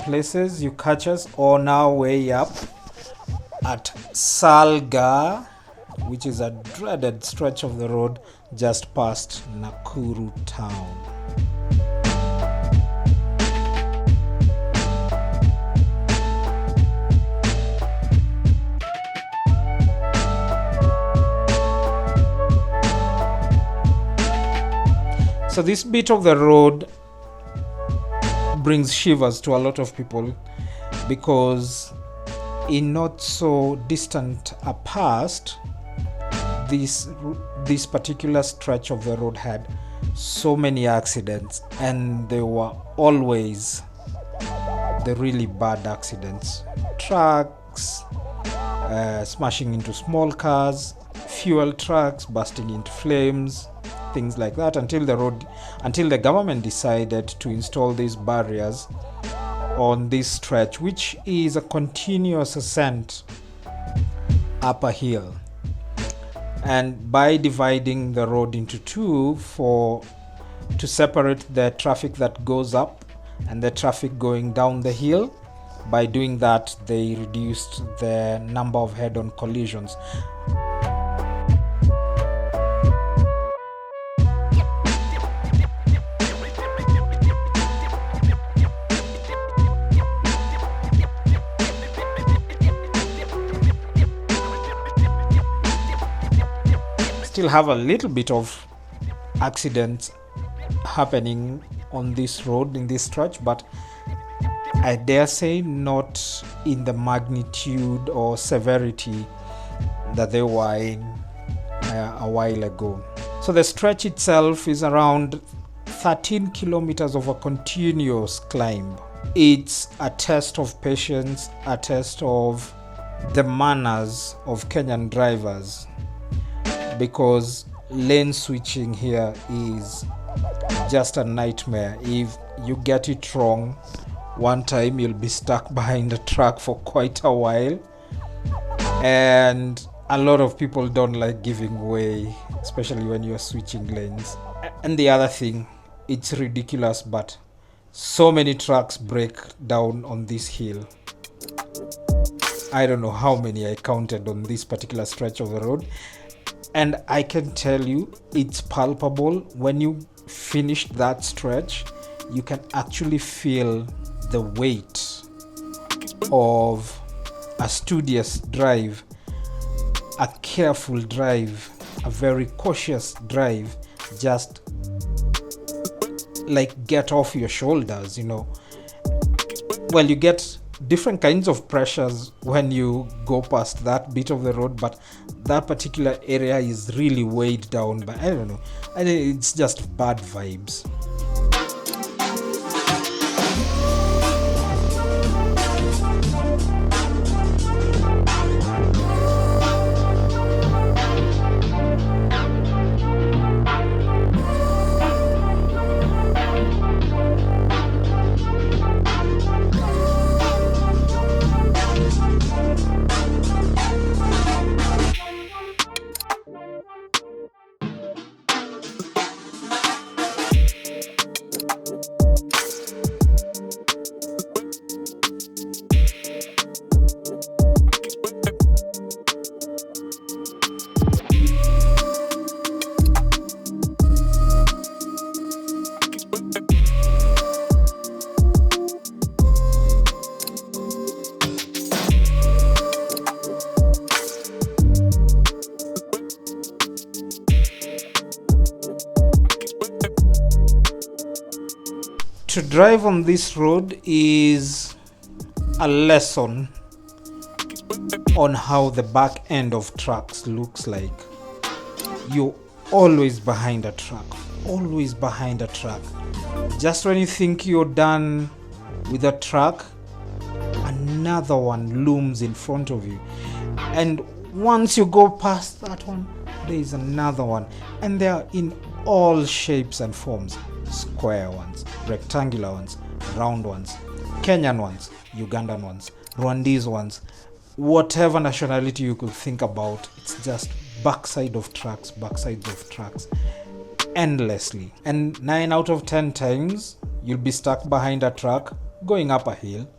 places you catch us on our way up at Salgaa, which is a dreaded stretch of the road just past Nakuru town. So this bit of the road brings shivers to a lot of people because in not so distant a past, this particular stretch of the road had so many accidents, and they were always the really bad accidents. Trucks smashing into small cars, fuel trucks bursting into flames, things like that, until the government decided to install these barriers on this stretch, which is a continuous ascent up a hill. And by dividing the road into two to separate the traffic that goes up and the traffic going down the hill, by doing that they reduced the number of head-on collisions. Still have a little bit of accidents happening on this road in this stretch, but I dare say not in the magnitude or severity that they were in a while ago. So the stretch itself is around 13 kilometers of a continuous climb. It's a test of patience, a test of the manners of Kenyan drivers, because lane switching here is just a nightmare. If you get it wrong one time, you'll be stuck behind a truck for quite a while, and a lot of people don't like giving way, especially when you're switching lanes. And the other thing, it's ridiculous, but so many trucks break down on this hill. I don't know how many I counted on this particular stretch of the road. And I can tell you, it's palpable. When you finish that stretch, you can actually feel the weight of a studious drive, a careful drive, a very cautious drive, just like get off your shoulders, Well, you get different kinds of pressures when you go past that bit of the road, but that particular area is really weighed down by, I don't know, I think it's just bad vibes. To drive on this road is a lesson on how the back end of trucks looks like. You're always behind a truck, always behind a truck. Just when you think you're done with a truck, another one looms in front of you. And once you go past that one, there is another one. And they are in all shapes and forms. Square ones, rectangular ones, round ones, Kenyan ones, Ugandan ones, Rwandese ones, whatever nationality you could think about. It's just backsides of trucks endlessly. And 9 out of 10 times you'll be stuck behind a truck going up a hill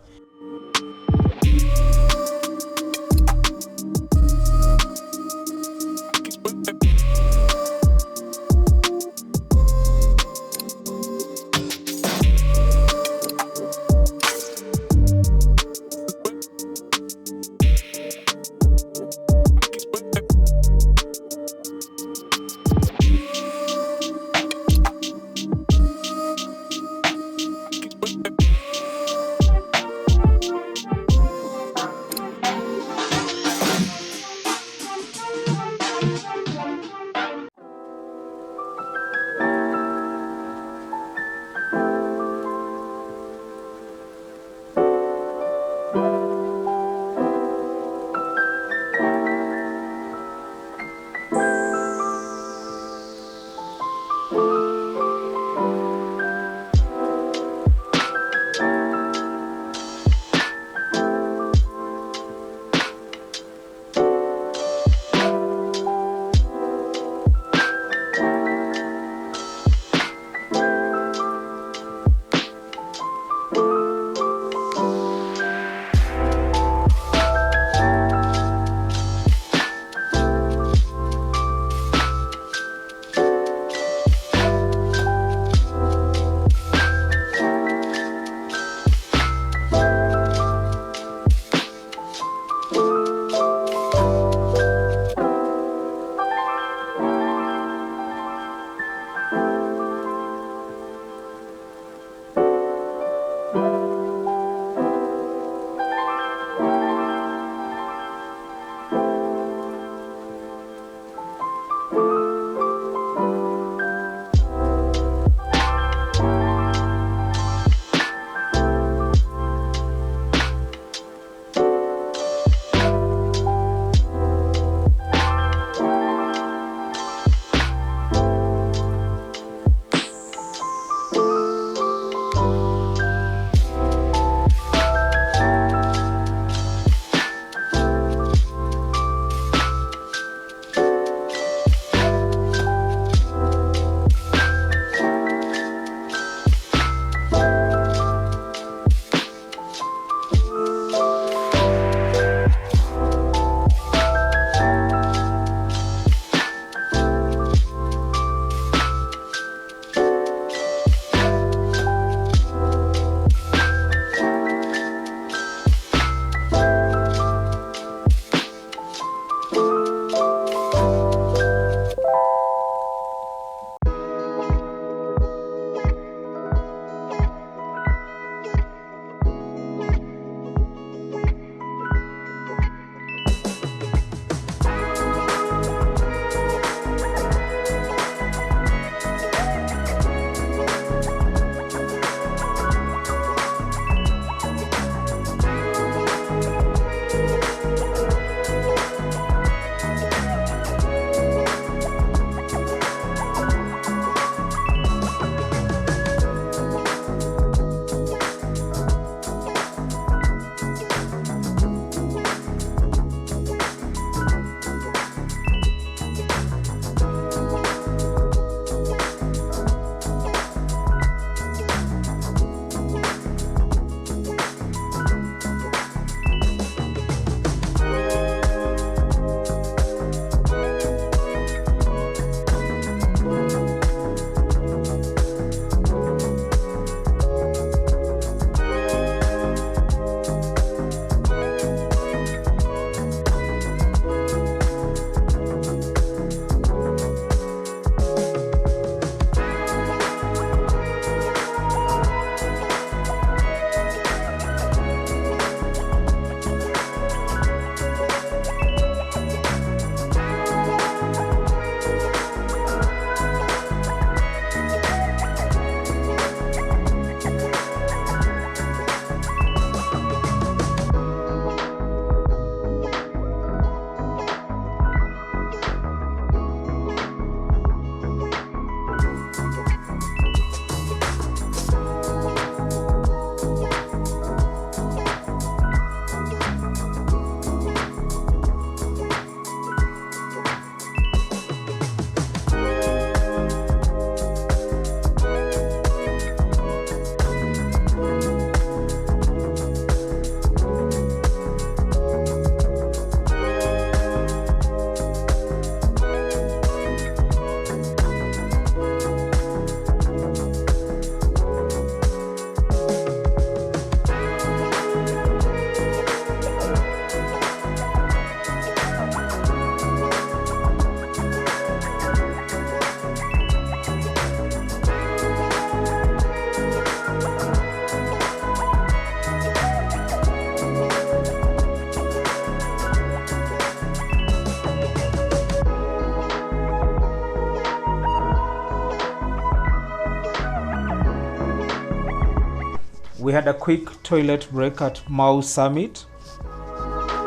We had a quick toilet break at Mao Summit.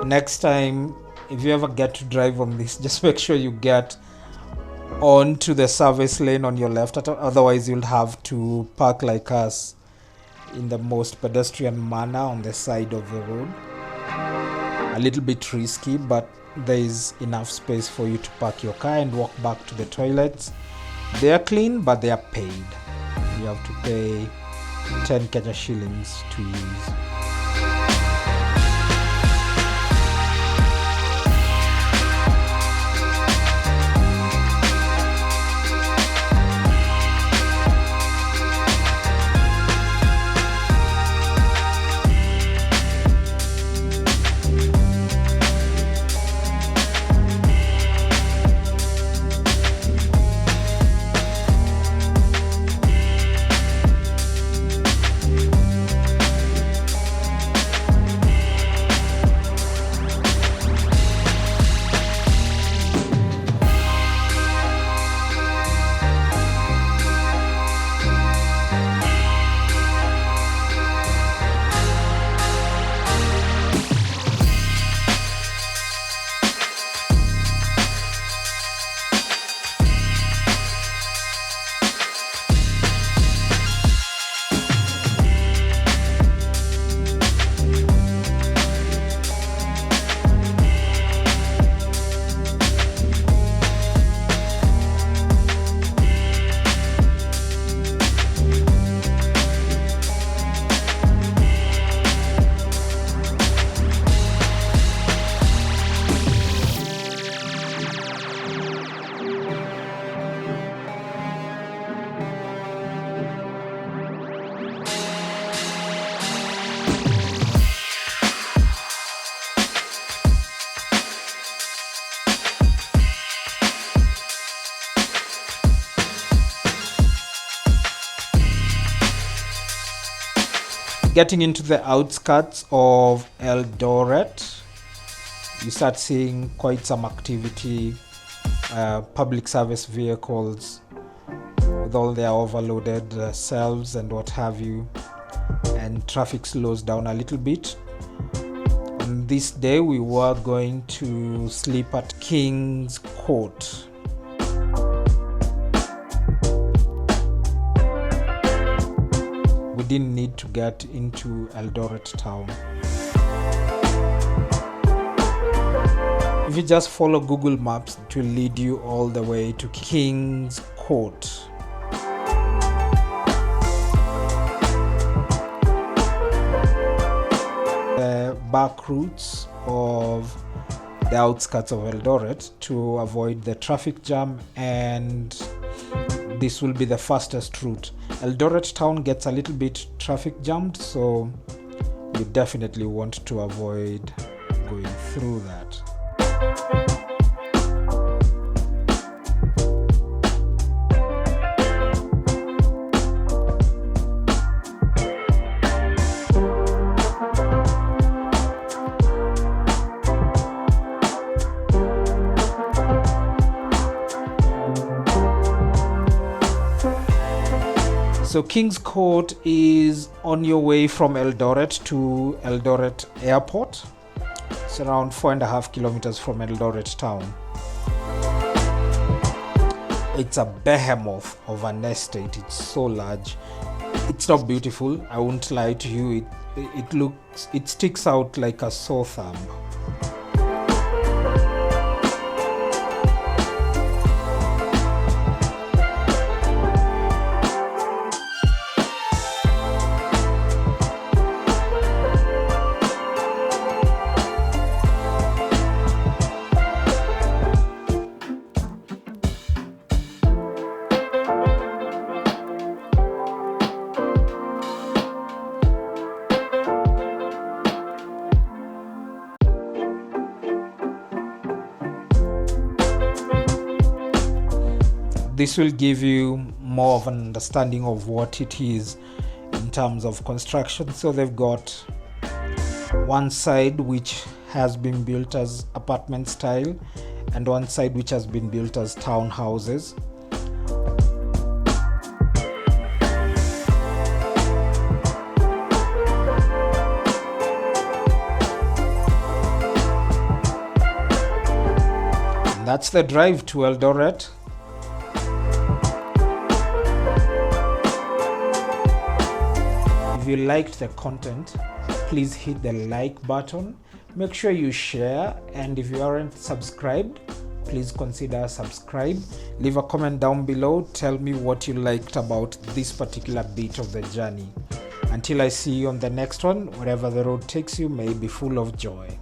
Next time, if you ever get to drive on this, just make sure you get onto the service lane on your left. Otherwise, you'll have to park like us in the most pedestrian manner on the side of the road. A little bit risky, but there is enough space for you to park your car and walk back to the toilets. They are clean, but they are paid. You have to pay 10 Kenya shillings to use. Getting into the outskirts of Eldoret, you start seeing quite some activity. Public service vehicles with all their overloaded cells and what have you, and traffic slows down a little bit. On this day, we were going to sleep at King's Court. We didn't need to get into Eldoret town. If you just follow Google Maps, it will lead you all the way to King's Court. The back routes of the outskirts of Eldoret to avoid the traffic jam, and this will be the fastest route. Eldoret town gets a little bit traffic jammed, so you definitely want to avoid going through that. So King's Court is on your way from Eldoret to Eldoret Airport. It's around 4.5 kilometers from Eldoret town. It's a behemoth of an estate. It's so large. It's not beautiful, I won't lie to you. It sticks out like a sore thumb. This will give you more of an understanding of what it is in terms of construction. So they've got one side which has been built as apartment style and one side which has been built as townhouses. that's the drive to Eldoret. If you liked the content, please hit the like button. Make sure you share, and if you aren't subscribed, please consider subscribe. Leave a comment down below. Tell me what you liked about this particular bit of the journey. Until I see you on the next one, wherever the road takes you may be full of joy.